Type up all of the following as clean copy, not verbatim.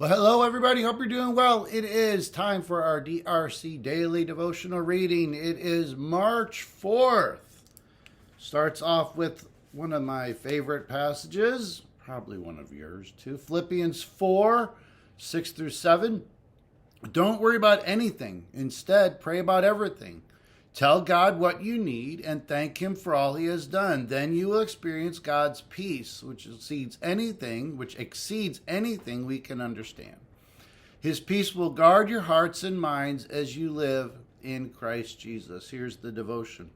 Well, hello, everybody. Hope you're doing well. It is time for our DRC Daily Devotional Reading. It is March 4th. Starts off with one of my favorite passages, probably one of yours too. Philippians 4, 6 through 7. Don't worry about anything. Instead, pray about everything. Tell God what you need and thank Him for all He has done. Then you will experience God's peace, which exceeds anything we can understand. His peace will guard your hearts and minds as you live in Christ Jesus. Here's the devotion.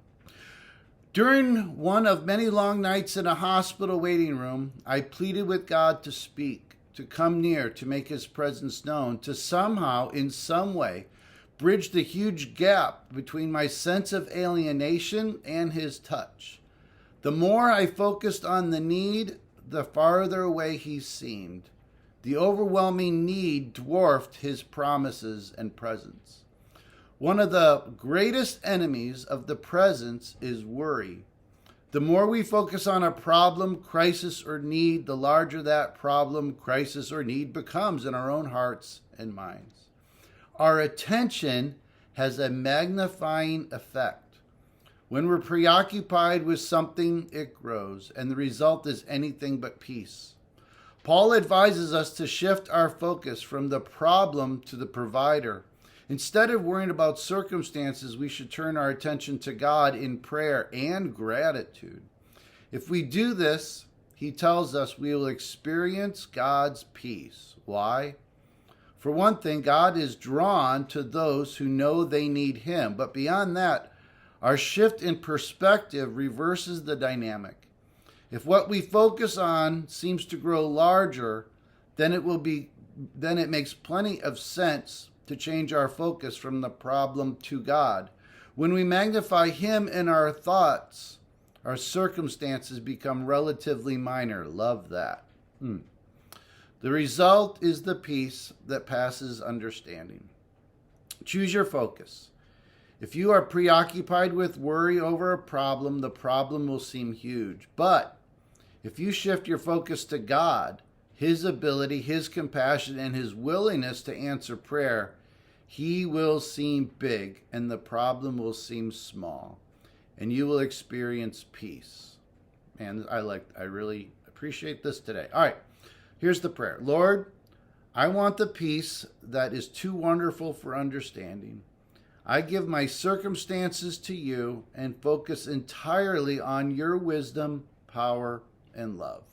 During one of many long nights in a hospital waiting room, I pleaded with God to speak, to come near, to make His presence known, to somehow, in some way, bridge the huge gap between my sense of alienation and His touch. The more I focused on the need, the farther away He seemed. The overwhelming need dwarfed His promises and presence. One of the greatest enemies of the presence is worry. The more we focus on a problem, crisis, or need, the larger that problem, crisis, or need becomes in our own hearts and minds. Our attention has a magnifying effect. When we're preoccupied with something, it grows, and the result is anything but peace. Paul advises us to shift our focus from the problem to the provider. Instead of worrying about circumstances, we should turn our attention to God in prayer and gratitude. If we do this, he tells us we will experience God's peace. Why? For one thing, God is drawn to those who know they need Him. But beyond that, our shift in perspective reverses the dynamic. If what we focus on seems to grow larger, then it makes plenty of sense to change our focus from the problem to God. When we magnify Him in our thoughts, our circumstances become relatively minor. Love that. The result is the peace that passes understanding. Choose your focus. If you are preoccupied with worry over a problem, the problem will seem huge. But if you shift your focus to God, His ability, His compassion, and His willingness to answer prayer, He will seem big and the problem will seem small. And you will experience peace. And I really appreciate this today. All right. Here's the prayer. Lord, I want the peace that is too wonderful for understanding. I give my circumstances to you and focus entirely on your wisdom, power, and love.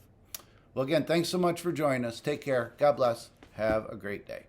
Well, again, thanks so much for joining us. Take care. God bless. Have a great day.